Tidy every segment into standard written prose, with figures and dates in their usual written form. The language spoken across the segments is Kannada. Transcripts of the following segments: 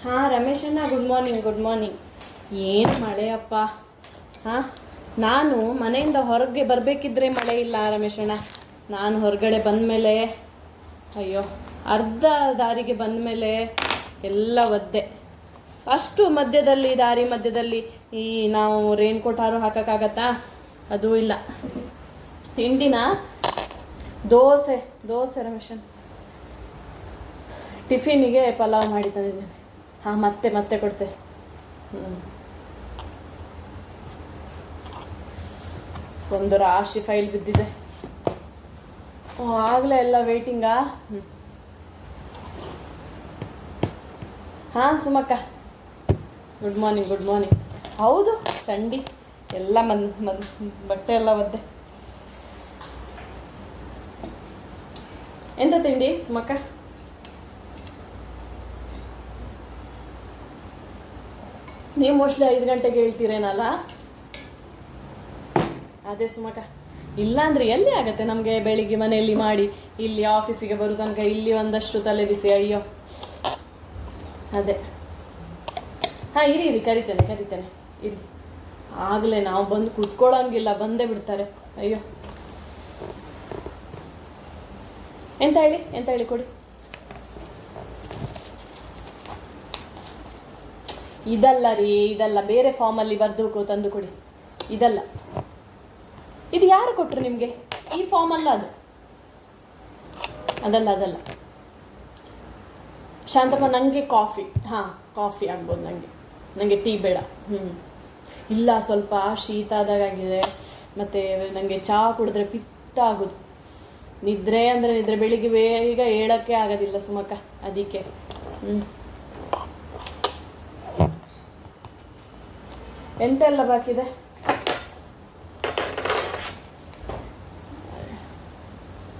ಹಾಂ ರಮೇಶ್ ಅಣ್ಣ, ಗುಡ್ ಮಾರ್ನಿಂಗ್. Good morning. ಏನು ಮಳೆಯಪ್ಪ. ಹಾಂ, ನಾನು ಮನೆಯಿಂದ ಹೊರಗೆ ಬರಬೇಕಿದ್ರೆ ಮಳೆ ಇಲ್ಲ ರಮೇಶ್ ಅಣ್ಣ. ನಾನು ಹೊರಗಡೆ ಬಂದಮೇಲೆ, ಅಯ್ಯೋ, ಅರ್ಧ ದಾರಿಗೆ ಬಂದಮೇಲೆ ಎಲ್ಲ ಒದ್ದೆ. ಅಷ್ಟು ಮಧ್ಯದಲ್ಲಿ, ದಾರಿ ಮಧ್ಯದಲ್ಲಿ ಈ ನಾವು ರೇನ್ ಕೋಟ್ ಹಾರು ಹಾಕೋಕ್ಕಾಗತ್ತಾ? ಅದೂ ಇಲ್ಲ. ತಿಂಡಿನ ದೋಸೆ ರಮೇಶನ್. ಟಿಫಿನಿಗೆ ಪಲಾವ್ ಮಾಡಿ ತಂದಿದ್ದೇನೆ. ಹಾಂ, ಮತ್ತೆ ಕೊಡ್ತೆ. ಒಂದು ರಾಶಿ ಫೈಲ್ ಬಿದ್ದಿದೆ. ಆಗಲೇ ಎಲ್ಲ ವೇಟಿಂಗಾ? ಹಾಂ ಸುಮಕ್ಕ, ಗುಡ್ ಮಾರ್ನಿಂಗ್. Good morning. ಹೌದು, ಚಂಡಿ ಎಲ್ಲ ಬಟ್ಟೆ ಎಲ್ಲ ಒದ್ದೆ. ಎಂತ ತಿಂಡಿ ಸುಮಕ್ಕ? ನೀವು ಮೋಸ್ಟ್ಲಿ 5 ಗಂಟೆಗೆ ಹೇಳ್ತೀರೇನಲ್ಲ? ಅದೇ ಸುಮಕ್ಕ, ಇಲ್ಲಾಂದರೆ ಎಲ್ಲಿ ಆಗತ್ತೆ ನಮಗೆ ಬೆಳಿಗ್ಗೆ ಮನೆಯಲ್ಲಿ ಮಾಡಿ ಇಲ್ಲಿ ಆಫೀಸಿಗೆ ಬರೋ ತನಕ ಇಲ್ಲಿ ಒಂದಷ್ಟು ತಲೆ ಬಿಸಿ. ಅಯ್ಯೋ, ಅದೇ. ಹಾಂ, ಇರಿ ಕರಿತೇನೆ ಇರಿ. ಆಗಲೇ ನಾವು ಬಂದು ಕೂತ್ಕೊಳ್ಳೋಂಗಿಲ್ಲ, ಬಂದೇ ಬಿಡ್ತಾರೆ. ಅಯ್ಯೋ, ಎಂತ ಹೇಳಿ ಕೊಡಿ. ಇದಲ್ಲ ಬೇರೆ ಫಾರ್ಮಲ್ಲಿ ಬರೆದು ತಂದು ಕೊಡಿ. ಇದು ಯಾರು ಕೊಟ್ಟರು ನಿಮಗೆ? ಈ ಫಾರ್ಮ್ ಅಲ್ಲ ಅದು. ಅದಲ್ಲ ಶಾಂತಮ್ಮ, ನನಗೆ ಕಾಫಿ. ಹಾಂ, ಕಾಫಿ ಆಗ್ಬೋದು ನನಗೆ ಟೀ ಬೇಡ. ಇಲ್ಲ, ಸ್ವಲ್ಪ ಶೀತ ಆದಾಗಿದೆ. ಮತ್ತು ನನಗೆ ಚಹಾ ಕುಡಿದ್ರೆ ಪಿತ್ತ ಆಗೋದು. ನಿದ್ರೆ ಬೆಳಿಗ್ಗೆ ಬೇಗ ಹೇಳೋಕ್ಕೆ ಆಗೋದಿಲ್ಲ ಸುಮಕ್ಕ, ಅದಕ್ಕೆ. ಎಂತೆಲ್ಲ ಬಾಕಿ ಇದೆ?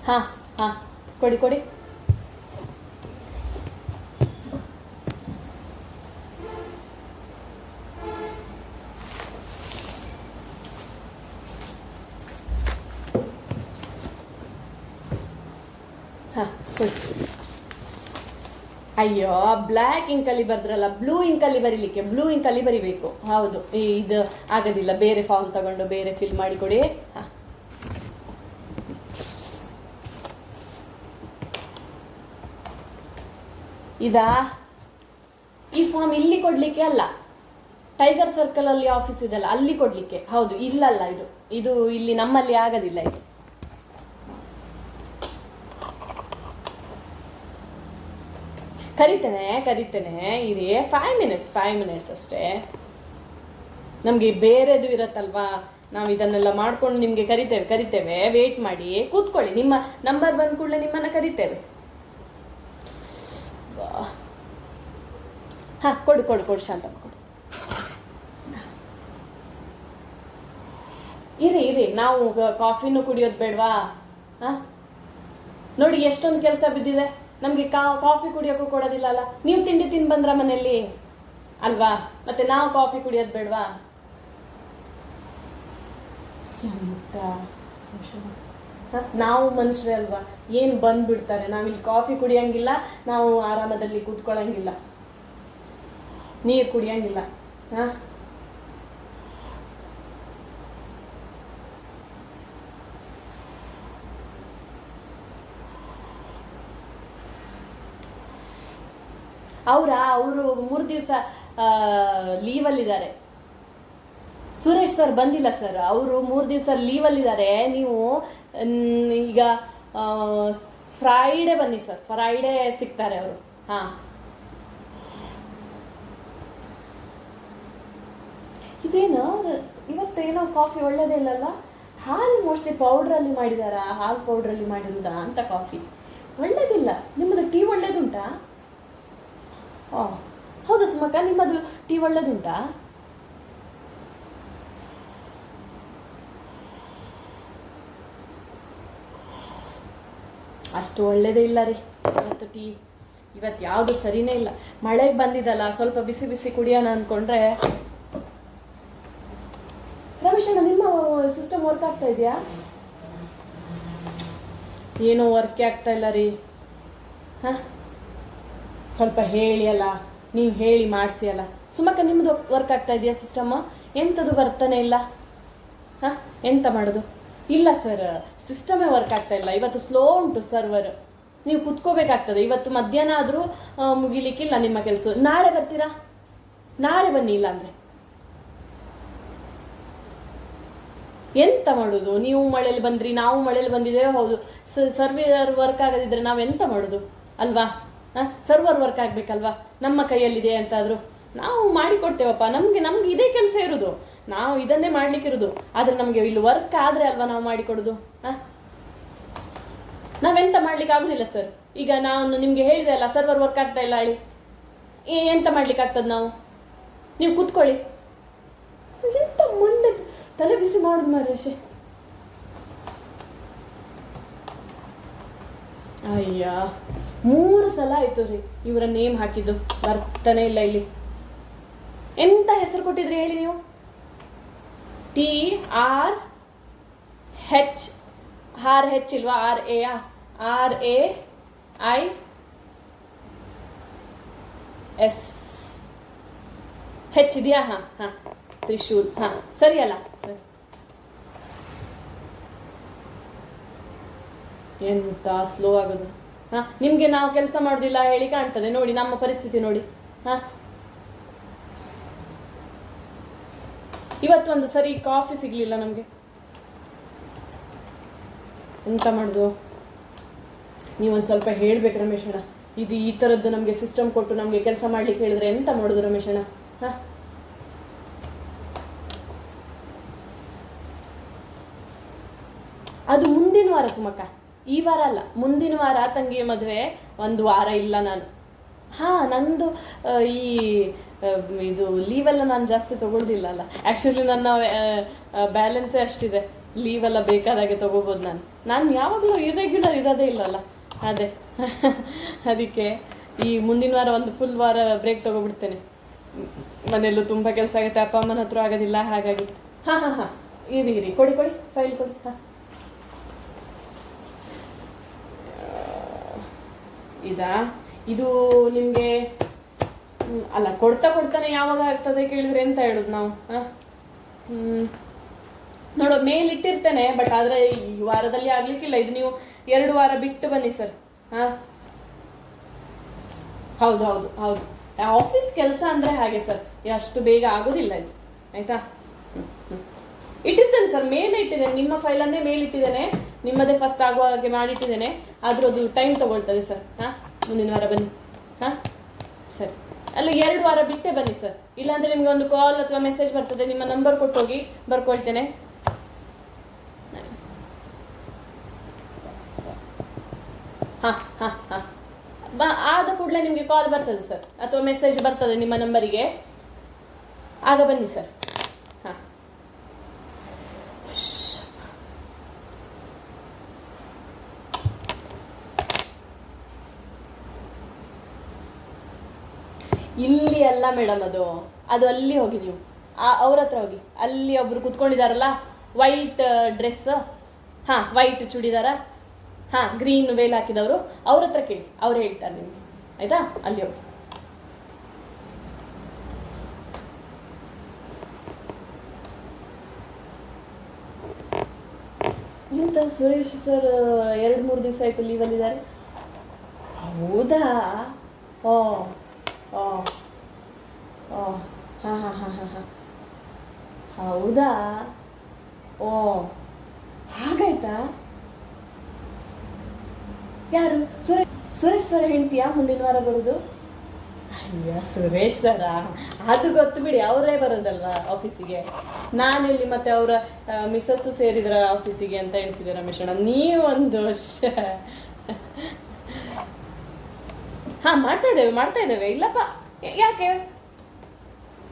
ಹಾಂ ಕೊಡಿ. ಹಾಂ ಕೊಡಿ. ಅಯ್ಯೋ, ಬ್ಲ್ಯಾಕ್ ಇಂಕಲ್ಲಿ ಬರೆದ್ರಲ್ಲ, ಬ್ಲೂ ಇಂಕಲ್ಲಿ ಬರೀಲಿಕ್ಕೆ. ಬ್ಲೂ ಇಂಕಲ್ಲಿ ಬರಿಬೇಕು. ಹೌದು, ಇದು ಆಗೋದಿಲ್ಲ. ಬೇರೆ ಫಾರ್ಮ್ ತಗೊಂಡು ಬೇರೆ ಫಿಲ್ ಮಾಡಿಕೊಡಿ. ಹಾಂ, ಈ ಫಾರ್ಮ್ ಇಲ್ಲಿ ಕೊಡಲಿಕ್ಕೆ ಅಲ್ಲ, ಟೈಗರ್ ಸರ್ಕಲಲ್ಲಿ ಆಫೀಸ್ ಇದೆಲ್ಲ, ಅಲ್ಲಿ ಕೊಡಲಿಕ್ಕೆ. ಹೌದು, ಇಲ್ಲಲ್ಲ, ಇದು ಇಲ್ಲಿ ನಮ್ಮಲ್ಲಿ ಆಗೋದಿಲ್ಲ. ಇದು ಕರಿತೇನೆ ಇರಿ. 5 ಮಿನಿಟ್ಸ್ ಅಷ್ಟೇ. ನಮಗೆ ಬೇರೆದು ಇರತ್ತಲ್ವಾ, ನಾವು ಇದನ್ನೆಲ್ಲ ಮಾಡ್ಕೊಂಡು ನಿಮಗೆ ಕರಿತೇವೆ. ವೇಟ್ ಮಾಡಿ, ಕೂತ್ಕೊಳ್ಳಿ. ನಿಮ್ಮ ನಂಬರ್ ಬಂದ ಕೂಡಲೇ ನಿಮ್ಮನ್ನು ಕರಿತೇವೆ. ಹಾಂ, ಕೊಡು ಶಾಂತಮ್ಮ, ಕೊಡು. ಇರಿ, ನಾವು ಕಾಫಿನೂ ಕುಡಿಯೋದು ಬೇಡವಾ? ಹಾಂ, ನೋಡಿ ಎಷ್ಟೊಂದು ಕೆಲಸ ಬಿದ್ದಿದೆ. ನಮಗೆ ಕಾಫಿ ಕುಡಿಯೋಕ್ಕೂ ಕೊಡೋದಿಲ್ಲ ಅಲ್ಲ. ನೀವು ತಿಂಡಿ ತಿಂದು ಬಂದ್ರ ಮನೆಯಲ್ಲಿ ಅಲ್ವಾ? ಮತ್ತೆ ನಾವು ಕಾಫಿ ಕುಡಿಯೋದು ಬೇಡವಾ? ನಾವು ಮನುಷ್ಯರೇ ಅಲ್ವಾ, ಏನು ಬಂದ್ಬಿಡ್ತಾರೆ. ನಾವಿಲ್ಲಿ ಕಾಫಿ ಕುಡಿಯಂಗಿಲ್ಲ, ನಾವು ಆರಾಮದಲ್ಲಿ ಕೂತ್ಕೊಳ್ಳಂಗಿಲ್ಲ, ನೀರು ಕುಡಿಯಂಗಿಲ್ಲ. ಹಾಂ, ಅವರು 3 ದಿವಸ ಲೀವಲ್ಲಿದ್ದಾರೆ. ಸುರೇಶ್ ಸರ್ ಬಂದಿಲ್ಲ ಸರ್, ಅವರು 3 ದಿವಸ ಲೀವಲ್ಲಿದ್ದಾರೆ. ನೀವು ಈಗ ಫ್ರೈಡೇ ಬನ್ನಿ ಸರ್, ಫ್ರೈಡೇ ಸಿಗ್ತಾರೆ ಅವರು. ಹಾಂ, ಇದೇನು ಇವತ್ತೇನೋ ಕಾಫಿ ಒಳ್ಳೇದೇ ಇಲ್ಲಲ್ಲ. ಹಾಲು ಮೋಸ್ಟ್ಲಿ ಪೌಡ್ರಲ್ಲಿ ಮಾಡಿದಾರಾ, ಹಾಲು ಪೌಡ್ರಲ್ಲಿ ಮಾಡಿರುವುದಾ ಅಂತ ಕಾಫಿ. ಒಳ್ಳೇದಿಲ್ಲ. ನಿಮ್ಮದು ಟೀ ಒಳ್ಳೇದುಂಟಾ? ಹೌದಾ ಸುಮಕ್ಕ, ನಿಮ್ಮದು ಟೀ ಒಳ್ಳೇದುಂಟಾ? ಅಷ್ಟು ಒಳ್ಳೇದೇ ಇಲ್ಲ ರೀ ಇವತ್ತು ಟೀ. ಇವತ್ತು ಯಾವುದು ಸರಿನೇ ಇಲ್ಲ. ಮಳೆಗೆ ಬಂದಿದ್ದಲ್ಲ, ಸ್ವಲ್ಪ ಬಿಸಿ ಕುಡಿಯೋಣ ಅಂದ್ಕೊಂಡ್ರೆ. ರಮೇಶಣ್ಣ, ನಿಮ್ಮ ಸಿಸ್ಟಮ್ ವರ್ಕ್ ಆಗ್ತಾ ಇದೆಯಾ? ಏನೋ ವರ್ಕೇ ಆಗ್ತಾ ಇಲ್ಲ ರೀ. ಹಾಂ, ಸ್ವಲ್ಪ ಹೇಳಿ ಅಲ್ಲ. ನೀವು ಹೇಳಿ ಮಾಡಿಸಿ ಅಲ್ಲ. ಸುಮಕ್ಕ ನಿಮ್ಮದು ವರ್ಕ್ ಆಗ್ತಾ ಇದೆಯಾ ಸಿಸ್ಟಮ್? ಎಂಥದ್ದು ಬರ್ತಾನೆ ಇಲ್ಲ. ಹಾಂ, ಎಂತ ಮಾಡೋದು? ಇಲ್ಲ ಸರ್, ಸಿಸ್ಟಮೇ ವರ್ಕ್ ಆಗ್ತಾ ಇಲ್ಲ. ಇವತ್ತು ಸ್ಲೋ ಉಂಟು ಸರ್ವರ್. ನೀವು ಕುತ್ಕೋಬೇಕಾಗ್ತದೆ. ಇವತ್ತು ಮಧ್ಯಾಹ್ನ ಆದರೂ ಮುಗಿಲಿಕ್ಕಿಲ್ಲ ನಿಮ್ಮ ಕೆಲಸ. ನಾಳೆ ಬರ್ತೀರಾ? ನಾಳೆ ಬನ್ನಿ. ಇಲ್ಲ ಅಂದರೆ ಎಂತ ಮಾಡೋದು? ನೀವು ಮಳೇಲಿ ಬಂದ್ರಿ, ನಾವು ಮಳೇಲಿ ಬಂದಿದ್ದೇವೆ. ಹೌದು, ಸರ್ವರ್ ವರ್ಕ್ ಆಗದಿದ್ರೆ ನಾವು ಎಂತ ಮಾಡೋದು ಅಲ್ವಾ? ಸರ್ವರ್ ವರ್ಕ್ ಆಗಬೇಕಲ್ವಾ? ನಮ್ಮ ಕೈಯಲ್ಲಿದೆ ಅಂತಾದರೂ ನಾವು ಮಾಡಿಕೊಡ್ತೇವಪ್ಪ. ನಮಗೆ ಇದೇ ಕೆಲಸ ಇರೋದು, ನಾವು ಇದನ್ನೇ ಮಾಡ್ಲಿಕ್ಕಿರೋದು. ಆದರೆ ನಮಗೆ ಇಲ್ಲಿ ವರ್ಕ್ ಆದರೆ ಅಲ್ವಾ ನಾವು ಮಾಡಿಕೊಡೋದು. ನಾವೆಂತ ಮಾಡ್ಲಿಕ್ಕೆ ಆಗುದಿಲ್ಲ ಸರ್. ಈಗ ನಾನು ನಿಮಗೆ ಹೇಳಿದೆ ಅಲ್ಲ, ಸರ್ವರ್ ವರ್ಕ್ ಆಗ್ತಾ ಇಲ್ಲ ಹೇಳಿ. ಎಂತ ಮಾಡ್ಲಿಕ್ಕೆ ಆಗ್ತದೆ ನಾವು? ನೀವು ಕೂತ್ಕೊಳ್ಳಿ. ಎಂತ ಮಂಡೆ ತಲೆ ಬಿಸಿ ಮಾಡುದು ಮರೇಶೆ. ಅಯ್ಯ, 3 ಸಲ ಆಯ್ತು ರೀ ಇವರ ನೇಮ್ ಹಾಕಿದ್ದು, ಬರ್ತಾನೆ ಇಲ್ಲ ಇಲ್ಲಿ. ಎಂತ ಹೆಸರು ಕೊಟ್ಟಿದ್ರಿ ಹೇಳಿ ನೀವು? TRH ಇಲ್ವಾ? RAIS H ಇದೆಯಾ? ಹಾಂ ಹಾಂ, ತ್ರಿಶೂಲ್. ಹಾಂ, ಸರಿ ಅಲ್ಲ ಸರಿ. ಎಂತ ಸ್ಲೋ ಆಗೋದು. ಹಾಂ, ನಿಮಗೆ ನಾವು ಕೆಲಸ ಮಾಡೋದಿಲ್ಲ ಹೇಳಿ ಕಾಣ್ತದೆ. ನೋಡಿ ನಮ್ಮ ಪರಿಸ್ಥಿತಿ ನೋಡಿ. ಹಾಂ, ಇವತ್ತು ಒಂದು ಸರಿ ಕಾಫಿ ಸಿಗಲಿಲ್ಲ ನಮಗೆ. ಎಂತ ಮಾಡೋದು? ನೀವೊಂದು ಸ್ವಲ್ಪ ಹೇಳ್ಬೇಕು ರಮೇಶಣ್ಣ. ಇದು ಈ ಥರದ್ದು ನಮಗೆ ಸಿಸ್ಟಮ್ ಕೊಟ್ಟು ನಮಗೆ ಕೆಲಸ ಮಾಡ್ಲಿಕ್ಕೆ ಹೇಳಿದ್ರೆ ಎಂತ ಮಾಡೋದು ರಮೇಶಣ್ಣ? ಹಾಂ, ಅದು ಮುಂದಿನ ವಾರ ಸುಮಕ್ಕ, ಈ ವಾರ ಅಲ್ಲ, ಮುಂದಿನ ವಾರ ತಂಗಿಯ ಮದುವೆ. 1 ವಾರ ಇಲ್ಲ ನಾನು. ಹಾಂ, ನಂದು ಈ ಇದು ಲೀವೆಲ್ಲ ನಾನು ಜಾಸ್ತಿ ತೊಗೊಳ್ದಿಲ್ಲ ಅಲ್ಲ. ಆ್ಯಕ್ಚುಲಿ ನನ್ನ ಬ್ಯಾಲೆನ್ಸೇ ಅಷ್ಟಿದೆ. ಲೀವೆಲ್ಲ ಬೇಕಾದಾಗೆ ತೊಗೋಬೋದು. ನಾನು ಯಾವಾಗಲೂ ಇರೆಗ್ಯುಲರ್ ಇರೋದೇ ಇಲ್ಲಲ್ಲ. ಅದೇ ಅದಕ್ಕೆ ಈ ಮುಂದಿನ ವಾರ ಒಂದು ಫುಲ್ ವಾರ ಬ್ರೇಕ್ ತೊಗೊಬಿಡ್ತೇನೆ. ಮನೆಯಲ್ಲೂ ತುಂಬ ಕೆಲಸ ಆಗುತ್ತೆ, ಅಪ್ಪ ಅಮ್ಮನ ಹತ್ರ ಆಗೋದಿಲ್ಲ. ಹಾಗಾಗಿ ಹಾಂ ಹಾಂ ಹಾಂ, ಇರಿ ಕೊಡಿ ಫೈಲ್ ಕೊಡಿ. ಹಾಂ, ಇದು ನಿಮಗೆ ಅಲ್ಲ, ಕೊಡ್ತಾನೆ ಯಾವಾಗ ಆಗ್ತದೆ ಕೇಳಿದ್ರೆ ಎಂತ ಹೇಳುದು ನಾವು? ನೋಡೋ, ಮೇಲ್ ಇಟ್ಟಿರ್ತೇನೆ, ಬಟ್ ಆದರೆ ಈ ವಾರದಲ್ಲಿ ಆಗ್ಲಿಕ್ಕಿಲ್ಲ. ಇದು ನೀವು 2 ವಾರ ಬಿಟ್ಟು ಬನ್ನಿ ಸರ್. ಹಾಂ, ಹೌದು ಆಫೀಸ್ ಕೆಲಸ ಅಂದರೆ ಹಾಗೆ ಸರ್, ಅಷ್ಟು ಬೇಗ ಆಗೋದಿಲ್ಲ ಇದು. ಆಯಿತಾ? ಇಟ್ಟಿರ್ತೇನೆ ಸರ್, ಮೇಲೆ ಇಟ್ಟಿದ್ದೇನೆ. ನಿಮ್ಮ ಫೈಲನ್ನೇ ಮೇಲೆ ಇಟ್ಟಿದ್ದೇನೆ. ನಿಮ್ಮದೇ ಫಸ್ಟ್ ಆಗುವ ಹಾಗೆ ಮಾಡಿಟ್ಟಿದ್ದೇನೆ. ಆದರೂ ಅದು ಟೈಮ್ ತೊಗೊಳ್ತದೆ ಸರ್. ಹಾಂ, ಮುಂದಿನ ವಾರ ಬನ್ನಿ. ಹಾಂ, ಸರಿ. ಅಲ್ಲಿ 2 ವಾರ ಬಿಟ್ಟೇ ಬನ್ನಿ ಸರ್. ಇಲ್ಲಾಂದರೆ ನಿಮಗೆ ಒಂದು ಕಾಲ್ ಅಥವಾ ಮೆಸೇಜ್ ಬರ್ತದೆ. ನಿಮ್ಮ ನಂಬರ್ ಕೊಟ್ಟೋಗಿ, ಬರ್ಕೊಳ್ತೇನೆ. ಹಾಂ ಹಾಂ ಹಾಂ, ಆದ ಕೂಡಲೇ ನಿಮಗೆ ಕಾಲ್ ಬರ್ತದೆ ಸರ್, ಅಥವಾ ಮೆಸೇಜ್ ಬರ್ತದೆ ನಿಮ್ಮ ನಂಬರಿಗೆ. ಆಗ ಬನ್ನಿ ಸರ್. ಹಾಂ, ಇಲ್ಲಿ ಅಲ್ಲ ಮೇಡಮ್, ಅದು ಅಲ್ಲಿ ಹೋಗಿ ನೀವು ಅವ್ರ ಹತ್ರ ಹೋಗಿ. ಅಲ್ಲಿ ಒಬ್ರು ಕುತ್ಕೊಂಡಿದಾರಲ್ಲ, ವೈಟ್ ಡ್ರೆಸ್, ಹಾಂ ವೈಟ್ ಚೂಡಿದಾರ, ಹಾಂ ಗ್ರೀನ್ ವೇಲ್ ಹಾಕಿದವರು, ಅವ್ರ ಹತ್ರ ಕೇಳಿ, ಅವ್ರು ಹೇಳ್ತಾರೆ ನಿಮಗೆ. ಆಯಿತಾ? ಅಲ್ಲಿ ಹೋಗಿ. ಎಂತ ಸುರೇಶ್ ಸರ್ 2-3 ದಿವಸ ಆಯಿತು ಲೀವಲ್ಲಿದ್ದಾರೆ? ಹೌದಾ? ಓ ಓ ಓ, ಹಾಂ ಹಾಂ ಹಾಂ ಹಾಂ ಹಾಂ, ಹೌದಾ? ಓ, ಹಾಗಾಯ್ತಾ? ಯಾರು? ಸುರೇಶ್ ಸರ್ ಹೇಳ್ತೀಯಾ ಮುಂದಿನ ವಾರ ಬರೋದು? ಅಯ್ಯ, ಸುರೇಶ್ ಸರ ಅದು ಗೊತ್ತು ಬಿಡಿ, ಅವರೇ ಬರೋದಲ್ವಾ ಆಫೀಸಿಗೆ. ನಾನಿಲ್ಲಿ ಮತ್ತೆ ಅವರ ಮಿಸ್ಸಸ್ಸು ಸೇರಿದ್ರ ಆಫೀಸಿಗೆ ಅಂತ ಎಣಿಸಿದೆ ರಮೇಶಣ್ಣ. ನೀವೊಂದು ಹಾಂ, ಮಾಡ್ತಾ ಇದ್ದೇವೆ. ಇಲ್ಲಪ್ಪ, ಯಾಕೆ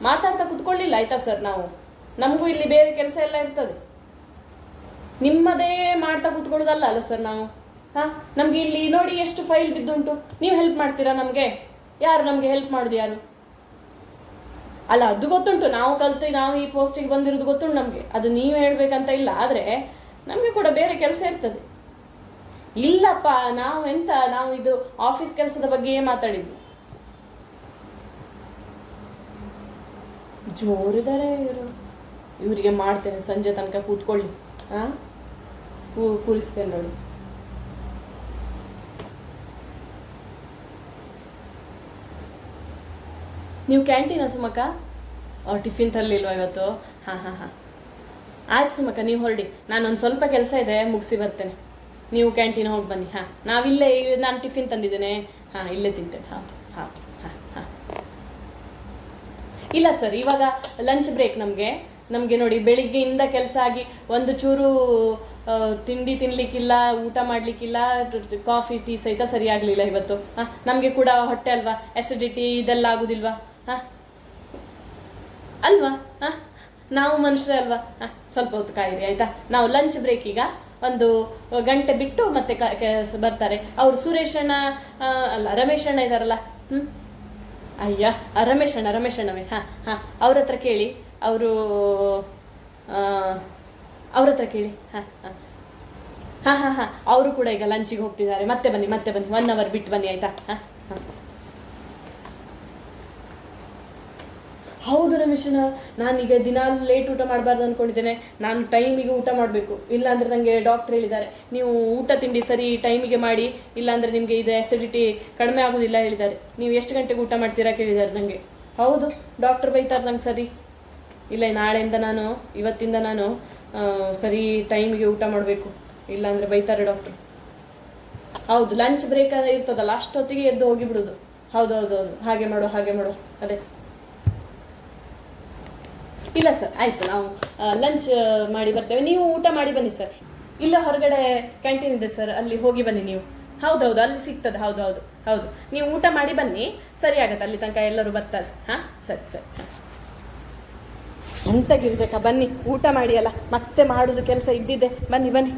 ಮಾತಾಡ್ತಾ ಕುತ್ಕೊಳ್ಳಿಲ್ಲ? ಆಯ್ತಾ ಸರ್, ನಮಗೂ ಇಲ್ಲಿ ಬೇರೆ ಕೆಲಸ ಎಲ್ಲ ಇರ್ತದೆ. ನಿಮ್ಮದೇ ಮಾಡ್ತಾ ಕೂತ್ಕೊಳ್ಳೋದಲ್ಲ ಅಲ್ಲ ಸರ್ ನಾವು. ಹಾಂ, ನಮಗೆ ಇಲ್ಲಿ ನೋಡಿ ಎಷ್ಟು ಫೈಲ್ ಬಿದ್ದುಂಟು. ನೀವು ಹೆಲ್ಪ್ ಮಾಡ್ತೀರಾ ನಮಗೆ? ಯಾರು ನಮಗೆ ಹೆಲ್ಪ್ ಮಾಡೋದು? ಯಾರು ಅಲ್ಲ, ಅದು ಗೊತ್ತುಂಟು. ನಾವು ಕಲ್ತು ನಾವು ಈ ಪೋಸ್ಟಿಗೆ ಬಂದಿರೋದು ಗೊತ್ತುಂಟು ನಮಗೆ. ಅದು ನೀವು ಹೇಳ್ಬೇಕಂತ ಇಲ್ಲ, ಆದರೆ ನಮಗೆ ಕೂಡ ಬೇರೆ ಕೆಲಸ ಇರ್ತದೆ. ಇಲ್ಲಪ್ಪ, ನಾವು ಇದು ಆಫೀಸ್ ಕೆಲಸದ ಬಗ್ಗೆಯೇ ಮಾತಾಡಿದ್ದು. ಜೋರಿದ್ದಾರೆ ಇವರು. ಇವರಿಗೆ ಮಾಡ್ತೇನೆ ಸಂಜೆ ತನಕ ಕೂತ್ಕೊಳ್ಳಿ. ಹಾಂ, ಕೂರಿಸ್ತೇನೆ ನೋಡಿ. ನೀವು ಕ್ಯಾಂಟೀನಾ ಸುಮಕ್ಕ? ಟಿಫಿನ್ ತರಲಿಲ್ವಾ ಇವತ್ತು? ಹಾಂ ಹಾಂ ಹಾಂ, ಆಯ್ತು ಸುಮಕ್ಕ, ನೀವು ಹೊರಡಿ. ನಾನೊಂದು ಸ್ವಲ್ಪ ಕೆಲಸ ಇದೆ, ಮುಗಿಸಿ ಬರ್ತೇನೆ. ನೀವು ಕ್ಯಾಂಟೀನ್ ಹೋಗಿ ಬನ್ನಿ. ಹಾಂ, ನಾವಿಲ್ಲೇ, ನಾನು ಟಿಫಿನ್ ತಂದಿದ್ದೇನೆ. ಹಾಂ, ಇಲ್ಲೇ ತಿಂತೇನೆ. ಹಾಂ ಹಾಂ ಹಾಂ ಹಾಂ. ಇಲ್ಲ ಸರ್, ಇವಾಗ ಲಂಚ್ ಬ್ರೇಕ್ ನಮಗೆ ನೋಡಿ, ಬೆಳಿಗ್ಗೆಯಿಂದ ಕೆಲಸ ಆಗಿ ಒಂದು ಚೂರು ತಿಂಡಿ ತಿನ್ನಲಿಕ್ಕಿಲ್ಲ, ಊಟ ಮಾಡಲಿಕ್ಕಿಲ್ಲ, ಕಾಫಿ ಟೀ ಸಹಿತ ಸರಿಯಾಗಲಿಲ್ಲ ಇವತ್ತು. ಹಾಂ, ನಮಗೆ ಕೂಡ ಹೊಟ್ಟೆ ಅಲ್ವಾ, ಎಸಿಡಿಟಿ ಇದೆಲ್ಲ ಆಗೋದಿಲ್ವಾ? ಹಾಂ ಅಲ್ವಾ? ಹಾಂ, ನಾವು ಮನುಷ್ಯರೇ ಅಲ್ವಾ? ಹಾಂ, ಸ್ವಲ್ಪ ಹೊತ್ತು ಕಾಯಿರಿ ಆಯಿತಾ. ನಾವು ಲಂಚ್ ಬ್ರೇಕ್ ಈಗ 1 ಗಂಟೆ ಬಿಟ್ಟು ಮತ್ತೆ ಬರ್ತಾರೆ ಅವರು. ಸುರೇಶಣ್ಣ ಅಲ್ಲ, ರಮೇಶಣ್ಣ ಇದ್ದಾರಲ್ಲ. ಅಯ್ಯ, ರಮೇಶಣ್ಣವೇ. ಹಾಂ ಹಾಂ, ಅವ್ರ ಹತ್ರ ಕೇಳಿ, ಅವ್ರ ಹತ್ರ ಕೇಳಿ. ಹಾಂ ಹಾಂ ಹಾಂ ಹಾಂ ಹಾಂ, ಅವರು ಕೂಡ ಈಗ ಲಂಚಿಗೆ ಹೋಗ್ತಿದ್ದಾರೆ. ಮತ್ತೆ ಬನ್ನಿ 1 ಅವರ್ ಬಿಟ್ಟು ಬನ್ನಿ ಆಯಿತಾ. ಹಾಂ ಹಾಂ, ಹೌದು ರಮೇಶನ, ನಾನೀಗ ದಿನಾಲು ಲೇಟ್ ಊಟ ಮಾಡಬಾರ್ದು ಅಂದ್ಕೊಂಡಿದ್ದೇನೆ. ನಾನು ಟೈಮಿಗೆ ಊಟ ಮಾಡಬೇಕು, ಇಲ್ಲಾಂದರೆ ನನಗೆ ಡಾಕ್ಟ್ರ್ ಹೇಳಿದ್ದಾರೆ, ನೀವು ಊಟ ತಿಂಡಿ ಸರಿ ಟೈಮಿಗೆ ಮಾಡಿ, ಇಲ್ಲಾಂದರೆ ನಿಮಗೆ ಇದು ಆ್ಯಸಿಡಿಟಿ ಕಡಿಮೆ ಆಗೋದಿಲ್ಲ ಹೇಳಿದ್ದಾರೆ. ನೀವು ಎಷ್ಟು ಗಂಟೆಗೆ ಊಟ ಮಾಡ್ತೀರಾ ಕೇಳಿದ್ದಾರೆ ನನಗೆ. ಹೌದು, ಡಾಕ್ಟ್ರ್ ಬೈತಾರೆ ನಂಗೆ. ಸರಿ, ಇಲ್ಲ, ಇವತ್ತಿಂದ ನಾನು ಸರಿ ಟೈಮಿಗೆ ಊಟ ಮಾಡಬೇಕು, ಇಲ್ಲಾಂದರೆ ಬೈತಾರೆ ಡಾಕ್ಟ್ರು. ಹೌದು, ಲಂಚ್ ಬ್ರೇಕ್ ಇರ್ತದಲ್ಲ, ಅಷ್ಟೊತ್ತಿಗೆ ಎದ್ದು ಹೋಗಿಬಿಡೋದು. ಹೌದು, ಹಾಗೆ ಮಾಡು ಅದೇ. ಇಲ್ಲ ಸರ್, ಆಯಿತು, ನಾವು ಲಂಚ್ ಮಾಡಿ ಬರ್ತೇವೆ. ನೀವು ಊಟ ಮಾಡಿ ಬನ್ನಿ ಸರ್. ಇಲ್ಲ, ಹೊರಗಡೆ ಕ್ಯಾಂಟೀನ್ ಇದೆ ಸರ್, ಅಲ್ಲಿ ಹೋಗಿ ಬನ್ನಿ ನೀವು. ಹೌದೌದು, ಅಲ್ಲಿ ಸಿಗ್ತದೆ. ಹೌದು, ನೀವು ಊಟ ಮಾಡಿ ಬನ್ನಿ, ಸರಿ ಆಗತ್ತೆ. ಅಲ್ಲಿ ತನಕ ಎಲ್ಲರೂ ಬರ್ತಾರೆ. ಹಾಂ, ಸರಿ. ಎಂತ ಗಿರಿಜಕ್ಕ, ಬನ್ನಿ ಊಟ ಮಾಡಿ. ಅಲ್ಲ, ಮತ್ತೆ ಮಾಡೋದು ಕೆಲಸ ಇದ್ದಿದ್ದೆ. ಬನ್ನಿ.